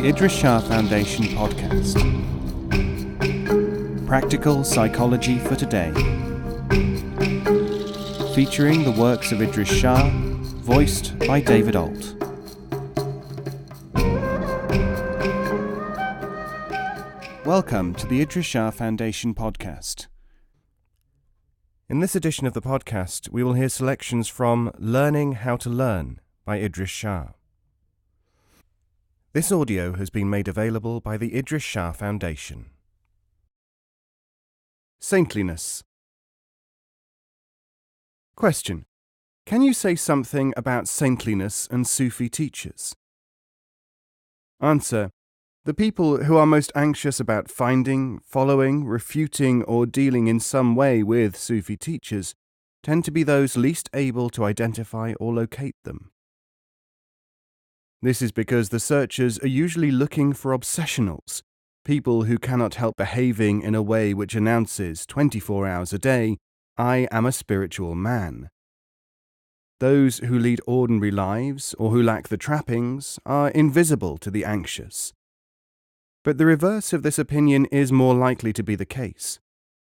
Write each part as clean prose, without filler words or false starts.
the Idries Shah Foundation podcast. Practical Psychology for Today. Featuring the works of Idries Shah, voiced by David Ault. Welcome to the Idries Shah Foundation podcast. In this edition of the podcast, we will hear selections from Learning How to Learn by Idries Shah. This audio has been made available by the Idries Shah Foundation. Saintliness. Question: can you say something about saintliness and Sufi teachers? Answer: the people who are most anxious about finding, following, refuting, or dealing in some way with Sufi teachers tend to be those least able to identify or locate them. This is because the searchers are usually looking for obsessionals, people who cannot help behaving in a way which announces 24 hours a day, "I am a spiritual man." Those who lead ordinary lives or who lack the trappings are invisible to the anxious. But the reverse of this opinion is more likely to be the case.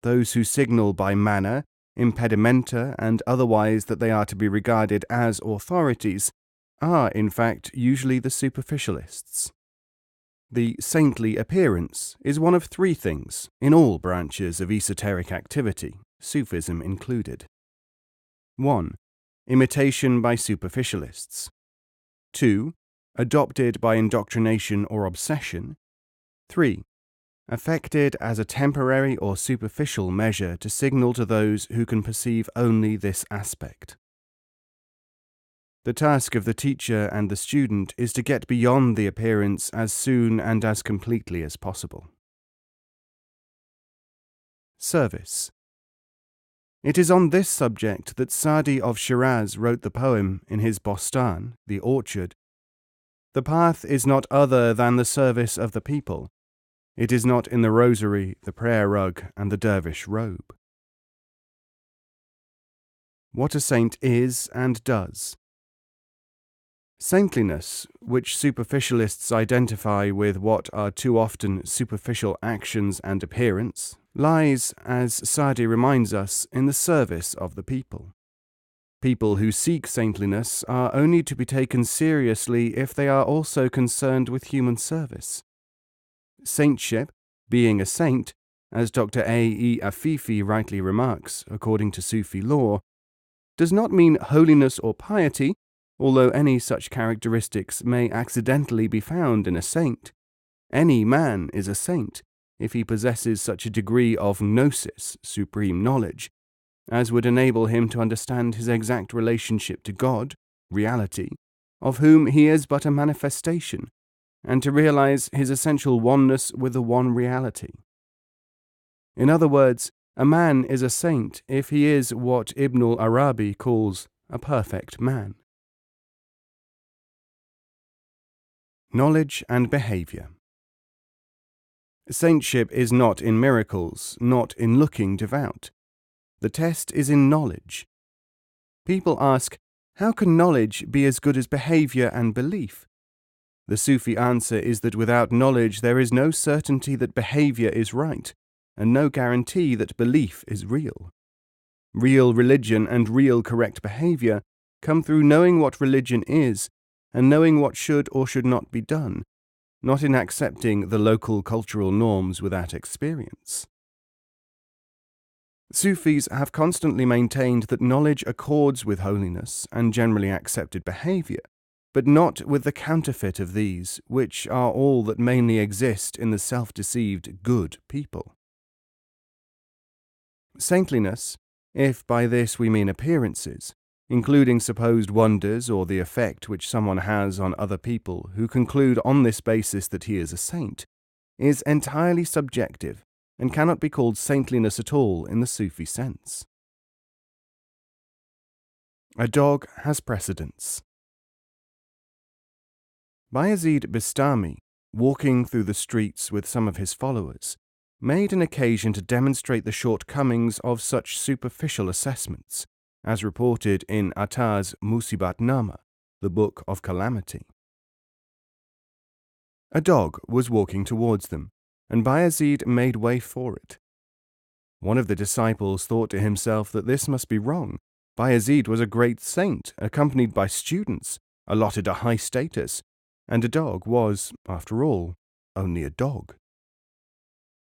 Those who signal by manner, impedimenta, and otherwise that they are to be regarded as authorities are, in fact, usually the superficialists. The saintly appearance is one of three things in all branches of esoteric activity, Sufism included. 1. Imitation by superficialists. 2. Adopted by indoctrination or obsession. 3. Affected as a temporary or superficial measure to signal to those who can perceive only this aspect. The task of the teacher and the student is to get beyond the appearance as soon and as completely as possible. Service. It is on this subject that Sadi of Shiraz wrote the poem in his Bostan, the orchard. The path is not other than the service of the people. It is not in the rosary, the prayer rug, and the dervish robe. What a saint is and does. Saintliness, which superficialists identify with what are too often superficial actions and appearance, lies, as Sadi reminds us, in the service of the people. People who seek saintliness are only to be taken seriously if they are also concerned with human service. Saintship, being a saint, as Dr. A.E. Afifi rightly remarks, according to Sufi law, does not mean holiness or piety, although any such characteristics may accidentally be found in a saint. Any man is a saint if he possesses such a degree of gnosis, supreme knowledge, as would enable him to understand his exact relationship to God, reality, of whom he is but a manifestation, and to realize his essential oneness with the one reality. In other words, a man is a saint if he is what Ibn al-Arabi calls a perfect man. Knowledge and behavior. Saintship is not in miracles, not in looking devout. The test is in knowledge. People ask, how can knowledge be as good as behavior and belief? The Sufi answer is that without knowledge there is no certainty that behavior is right, and no guarantee that belief is real. Real religion and real correct behavior come through knowing what religion is and knowing what should or should not be done, not in accepting the local cultural norms without experience. Sufis have constantly maintained that knowledge accords with holiness and generally accepted behavior, but not with the counterfeit of these, which are all that mainly exist in the self-deceived good people. Saintliness, if by this we mean appearances, including supposed wonders or the effect which someone has on other people who conclude on this basis that he is a saint, is entirely subjective and cannot be called saintliness at all in the Sufi sense. A dog has precedence. Bayezid Bistami, walking through the streets with some of his followers, made an occasion to demonstrate the shortcomings of such superficial assessments, as reported in Attar's Musibat Nama, the Book of Calamity. A dog was walking towards them, and Bayezid made way for it. One of the disciples thought to himself that this must be wrong. Bayezid was a great saint, accompanied by students, allotted a high status, and a dog was, after all, only a dog.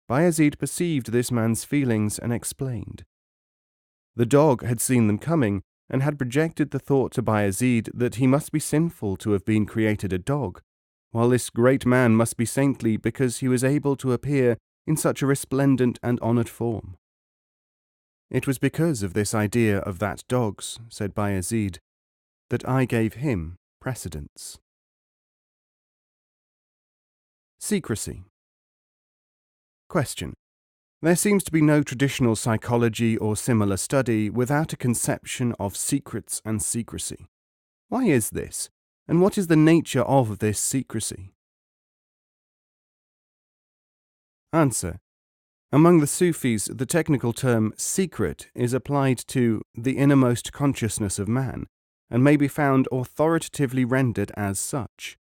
Bayezid perceived this man's feelings and explained. The dog had seen them coming and had projected the thought to Bayezid that he must be sinful to have been created a dog, while this great man must be saintly because he was able to appear in such a resplendent and honoured form. It was because of this idea of that dog's, said Bayezid, that I gave him precedence. Secrecy. Question. There seems to be no traditional psychology or similar study without a conception of secrets and secrecy. Why is this, and what is the nature of this secrecy? Answer. Among the Sufis, the technical term secret is applied to the innermost consciousness of man, and may be found authoritatively rendered as such.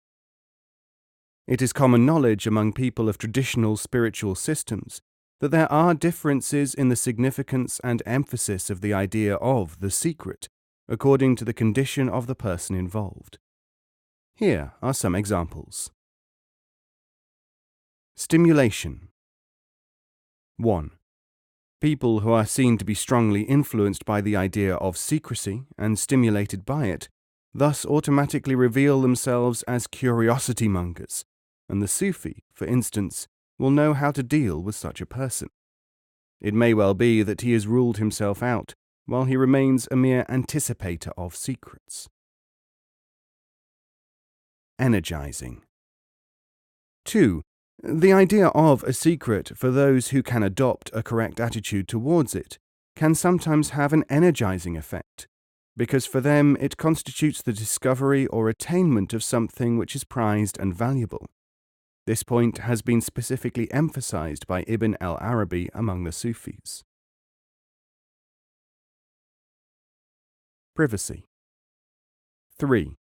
It is common knowledge among people of traditional spiritual systems that there are differences in the significance and emphasis of the idea of the secret, according to the condition of the person involved. Here are some examples. Stimulation. 1. People who are seen to be strongly influenced by the idea of secrecy and stimulated by it, thus automatically reveal themselves as curiosity mongers, and the Sufi, for instance, will know how to deal with such a person. It may well be that he has ruled himself out, while he remains a mere anticipator of secrets. Energizing. 2. The idea of a secret for those who can adopt a correct attitude towards it can sometimes have an energizing effect, because for them it constitutes the discovery or attainment of something which is prized and valuable. This point has been specifically emphasized by Ibn al-Arabi among the Sufis. Privacy. 3.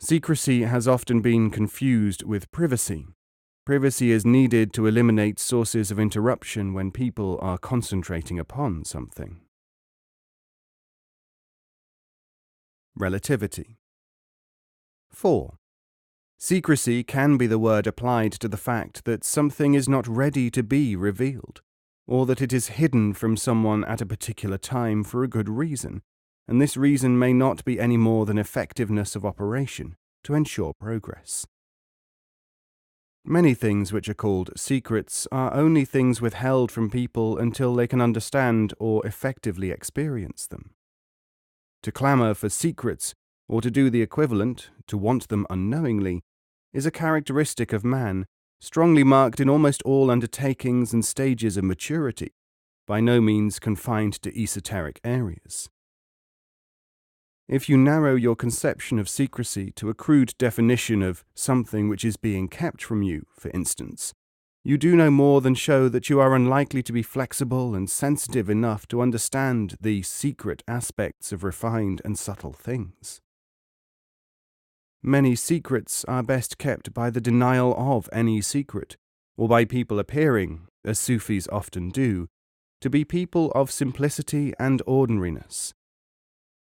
Secrecy has often been confused with privacy. Privacy is needed to eliminate sources of interruption when people are concentrating upon something. Relativity. 4. Secrecy can be the word applied to the fact that something is not ready to be revealed, or that it is hidden from someone at a particular time for a good reason, and this reason may not be any more than effectiveness of operation to ensure progress. Many things which are called secrets are only things withheld from people until they can understand or effectively experience them. To clamour for secrets, or to do the equivalent, to want them unknowingly, is a characteristic of man, strongly marked in almost all undertakings and stages of maturity, by no means confined to esoteric areas. If you narrow your conception of secrecy to a crude definition of something which is being kept from you, for instance, you do no more than show that you are unlikely to be flexible and sensitive enough to understand the secret aspects of refined and subtle things. Many secrets are best kept by the denial of any secret, or by people appearing, as Sufis often do, to be people of simplicity and ordinariness.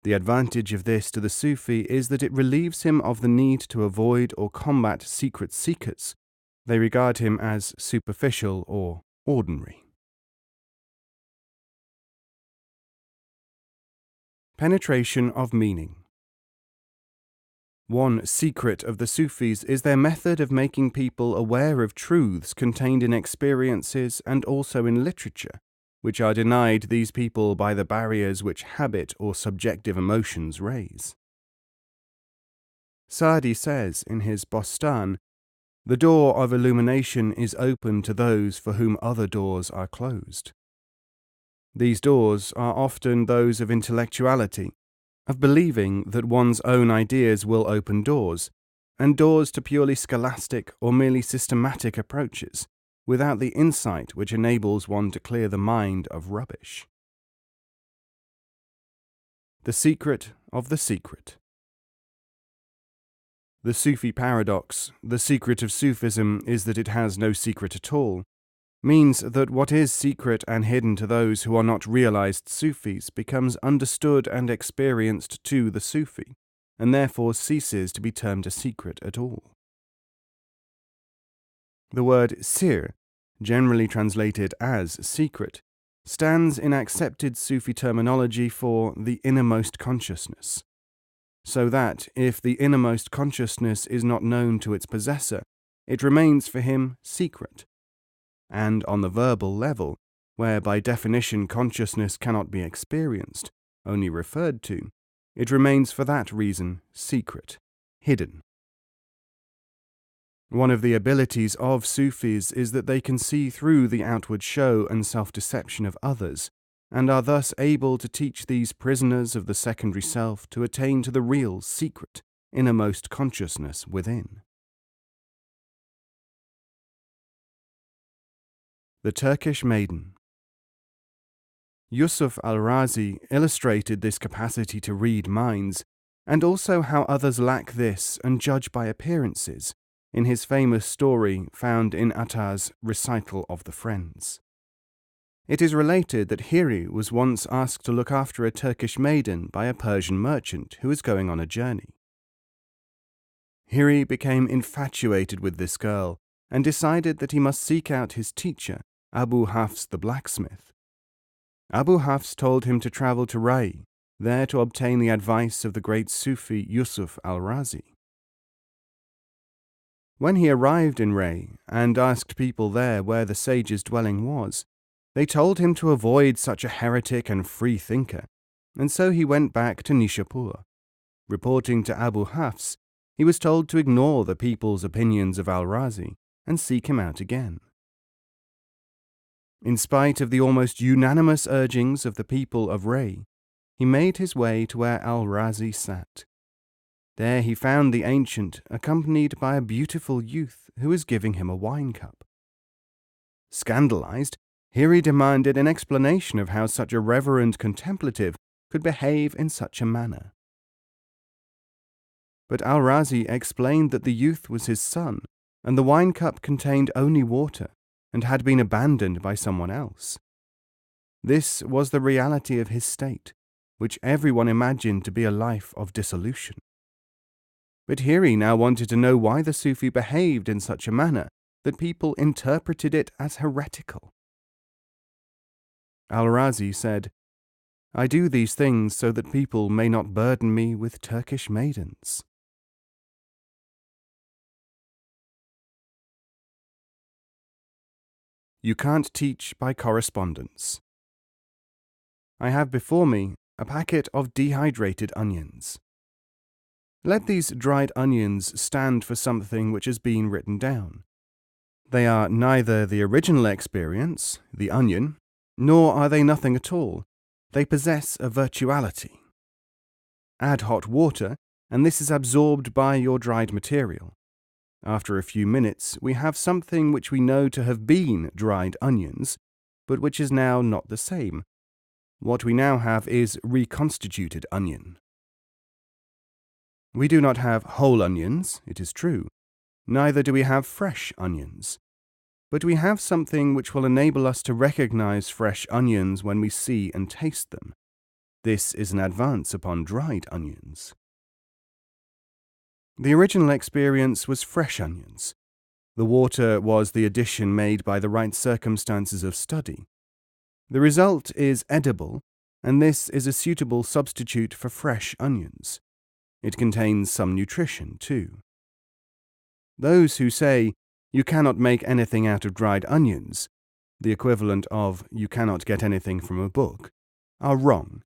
The advantage of this to the Sufi is that it relieves him of the need to avoid or combat secret seekers. They regard him as superficial or ordinary. Penetration of meaning. One secret of the Sufis is their method of making people aware of truths contained in experiences and also in literature, which are denied these people by the barriers which habit or subjective emotions raise. Sa'di says in his Bostan, "The door of illumination is open to those for whom other doors are closed." These doors are often those of intellectuality, of believing that one's own ideas will open doors, and doors to purely scholastic or merely systematic approaches, without the insight which enables one to clear the mind of rubbish. The secret of the secret. The Sufi paradox, the secret of Sufism is that it has no secret at all, means that what is secret and hidden to those who are not realized Sufis becomes understood and experienced to the Sufi, and therefore ceases to be termed a secret at all. The word sir, generally translated as secret, stands in accepted Sufi terminology for the innermost consciousness, so that if the innermost consciousness is not known to its possessor, it remains for him secret. And on the verbal level, where by definition consciousness cannot be experienced, only referred to, it remains for that reason secret, hidden. One of the abilities of Sufis is that they can see through the outward show and self-deception of others, and are thus able to teach these prisoners of the secondary self to attain to the real, secret, innermost consciousness within. The Turkish Maiden. Yusuf al-Razi illustrated this capacity to read minds, and also how others lack this and judge by appearances, in his famous story found in Attar's Recital of the Friends. It is related that Hiri was once asked to look after a Turkish maiden by a Persian merchant who was going on a journey. Hiri became infatuated with this girl and decided that he must seek out his teacher, Abu Hafs the blacksmith. Abu Hafs told him to travel to Rai, there to obtain the advice of the great Sufi Yusuf al-Razi. When he arrived in Rai and asked people there where the sage's dwelling was, they told him to avoid such a heretic and free thinker, and so he went back to Nishapur. Reporting to Abu Hafs, he was told to ignore the people's opinions of al-Razi and seek him out again. In spite of the almost unanimous urgings of the people of Rai, he made his way to where al-Razi sat. There he found the ancient, accompanied by a beautiful youth who was giving him a wine cup. Scandalized, Hiri demanded an explanation of how such a reverend contemplative could behave in such a manner. But al-Razi explained that the youth was his son, and the wine cup contained only water, and had been abandoned by someone else. This was the reality of his state, which everyone imagined to be a life of dissolution. But Hiri now wanted to know why the Sufi behaved in such a manner that people interpreted it as heretical. Al-Razi said, "I do these things so that people may not burden me with Turkish maidens." You can't teach by correspondence. I have before me a packet of dehydrated onions. Let these dried onions stand for something which has been written down. They are neither the original experience, the onion, nor are they nothing at all. They possess a virtuality. Add hot water, and this is absorbed by your dried material. After a few minutes, we have something which we know to have been dried onions, but which is now not the same. What we now have is reconstituted onion. We do not have whole onions, it is true. Neither do we have fresh onions. But we have something which will enable us to recognize fresh onions when we see and taste them. This is an advance upon dried onions. The original experience was fresh onions. The water was the addition made by the right circumstances of study. The result is edible, and this is a suitable substitute for fresh onions. It contains some nutrition, too. Those who say, "You cannot make anything out of dried onions," the equivalent of "you cannot get anything from a book," are wrong.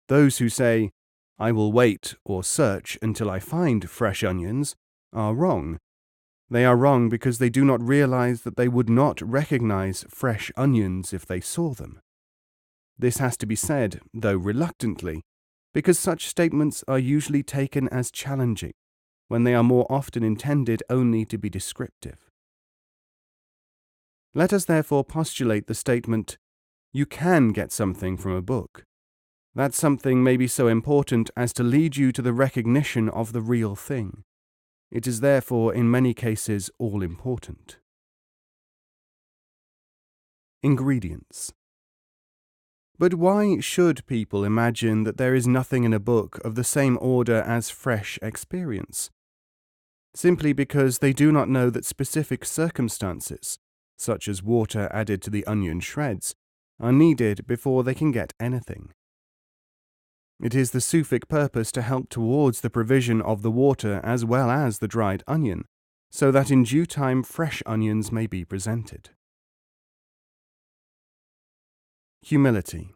Those who say, "I will wait or search until I find fresh onions," are wrong. They are wrong because they do not realize that they would not recognize fresh onions if they saw them. This has to be said, though reluctantly, because such statements are usually taken as challenging, when they are more often intended only to be descriptive. Let us therefore postulate the statement, "You can get something from a book." That something may be so important as to lead you to the recognition of the real thing. It is therefore in many cases all-important. Ingredients. But why should people imagine that there is nothing in a book of the same order as fresh experience? Simply because they do not know that specific circumstances, such as water added to the onion shreds, are needed before they can get anything. It is the Sufic purpose to help towards the provision of the water as well as the dried onion, so that in due time fresh onions may be presented. Humility.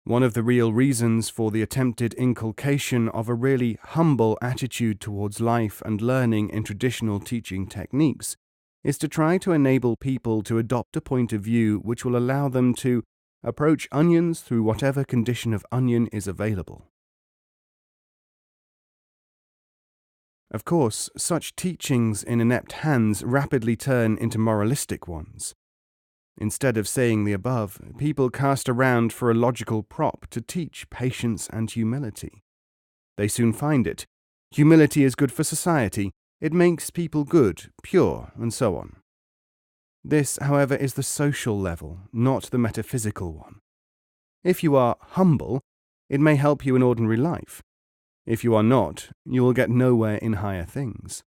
One of the real reasons for the attempted inculcation of a really humble attitude towards life and learning in traditional teaching techniques is to try to enable people to adopt a point of view which will allow them to approach onions through whatever condition of onion is available. Of course, such teachings in inept hands rapidly turn into moralistic ones. Instead of saying the above, people cast around for a logical prop to teach patience and humility. They soon find it. Humility is good for society. It makes people good, pure, and so on. This, however, is the social level, not the metaphysical one. If you are humble, it may help you in ordinary life. If you are not, you will get nowhere in higher things.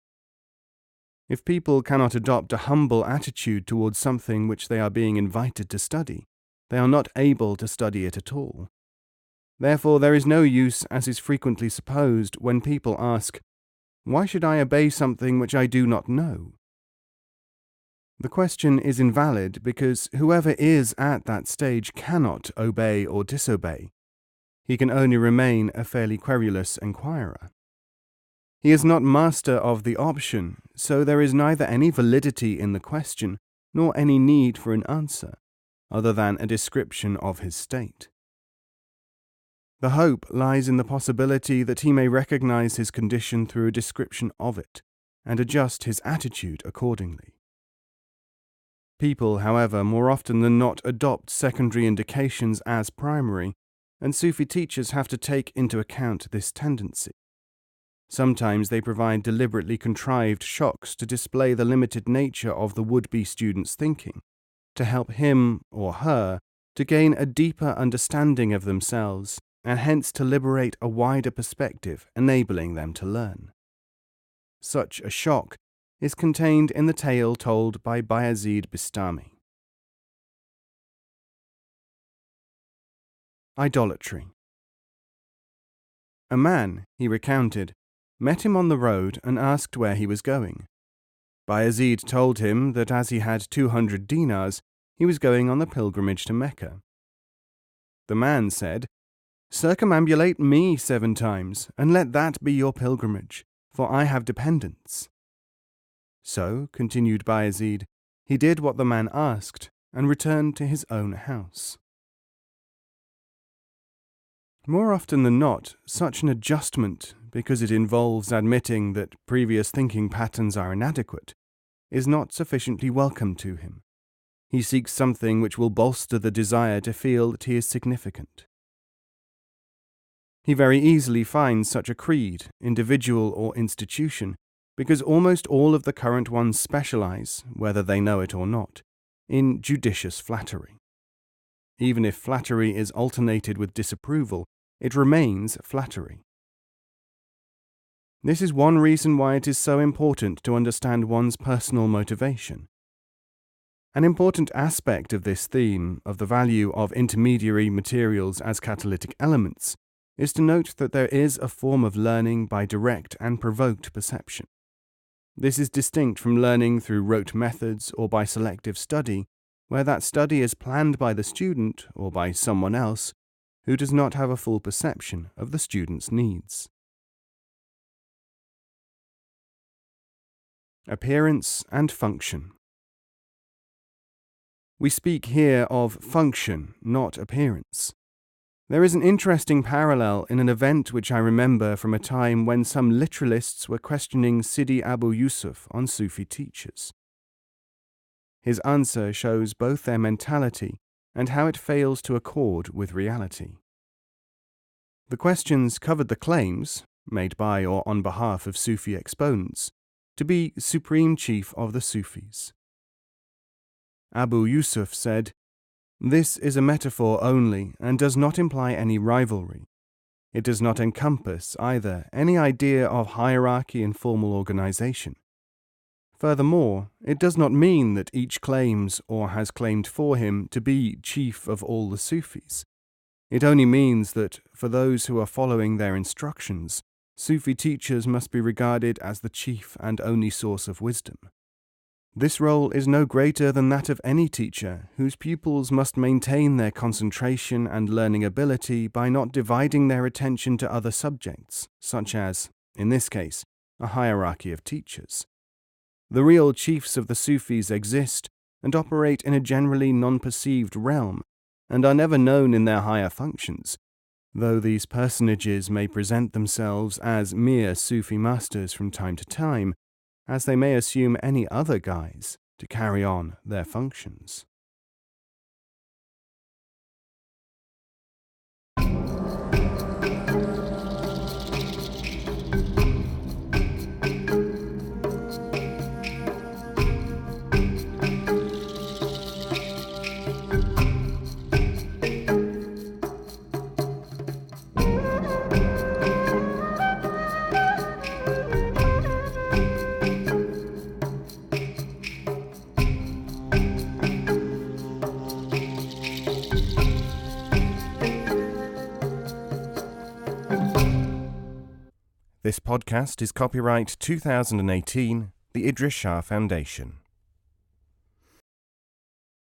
If people cannot adopt a humble attitude towards something which they are being invited to study, they are not able to study it at all. Therefore, there is no use, as is frequently supposed, when people ask, "Why should I obey something which I do not know?" The question is invalid because whoever is at that stage cannot obey or disobey. He can only remain a fairly querulous inquirer. He is not master of the option, so there is neither any validity in the question nor any need for an answer, other than a description of his state. The hope lies in the possibility that he may recognize his condition through a description of it, and adjust his attitude accordingly. People, however, more often than not adopt secondary indications as primary, and Sufi teachers have to take into account this tendency. Sometimes they provide deliberately contrived shocks to display the limited nature of the would-be student's thinking, to help him or her to gain a deeper understanding of themselves and hence to liberate a wider perspective, enabling them to learn. Such a shock is contained in the tale told by Bayezid Bistami. Idolatry. A man, he recounted, met him on the road and asked where he was going. Bayezid told him that as he had 200 dinars, he was going on the pilgrimage to Mecca. The man said, "Circumambulate me 7 times, and let that be your pilgrimage, for I have dependents." So, continued Bayezid, he did what the man asked, and returned to his own house. More often than not, such an adjustment, because it involves admitting that previous thinking patterns are inadequate, is not sufficiently welcome to him. He seeks something which will bolster the desire to feel that he is significant. He very easily finds such a creed, individual or institution, because almost all of the current ones specialize, whether they know it or not, in judicious flattery. Even if flattery is alternated with disapproval, it remains flattery. This is one reason why it is so important to understand one's personal motivation. An important aspect of this theme, of the value of intermediary materials as catalytic elements, is to note that there is a form of learning by direct and provoked perception. This is distinct from learning through rote methods or by selective study, where that study is planned by the student or by someone else who does not have a full perception of the student's needs. Appearance and function. We speak here of function, not appearance. There is an interesting parallel in an event which I remember from a time when some literalists were questioning Sidi Abu Yusuf on Sufi teachers. His answer shows both their mentality and how it fails to accord with reality. The questions covered the claims, made by or on behalf of Sufi exponents, to be supreme chief of the Sufis. Abu Yusuf said, "This is a metaphor only and does not imply any rivalry. It does not encompass either any idea of hierarchy and formal organization. Furthermore, it does not mean that each claims or has claimed for him to be chief of all the Sufis. It only means that for those who are following their instructions, Sufi teachers must be regarded as the chief and only source of wisdom. This role is no greater than that of any teacher, whose pupils must maintain their concentration and learning ability by not dividing their attention to other subjects, such as, in this case, a hierarchy of teachers. The real chiefs of the Sufis exist and operate in a generally non-perceived realm, and are never known in their higher functions, though these personages may present themselves as mere Sufi masters from time to time, as they may assume any other guise to carry on their functions." This podcast is copyright 2018, the Idries Shah Foundation.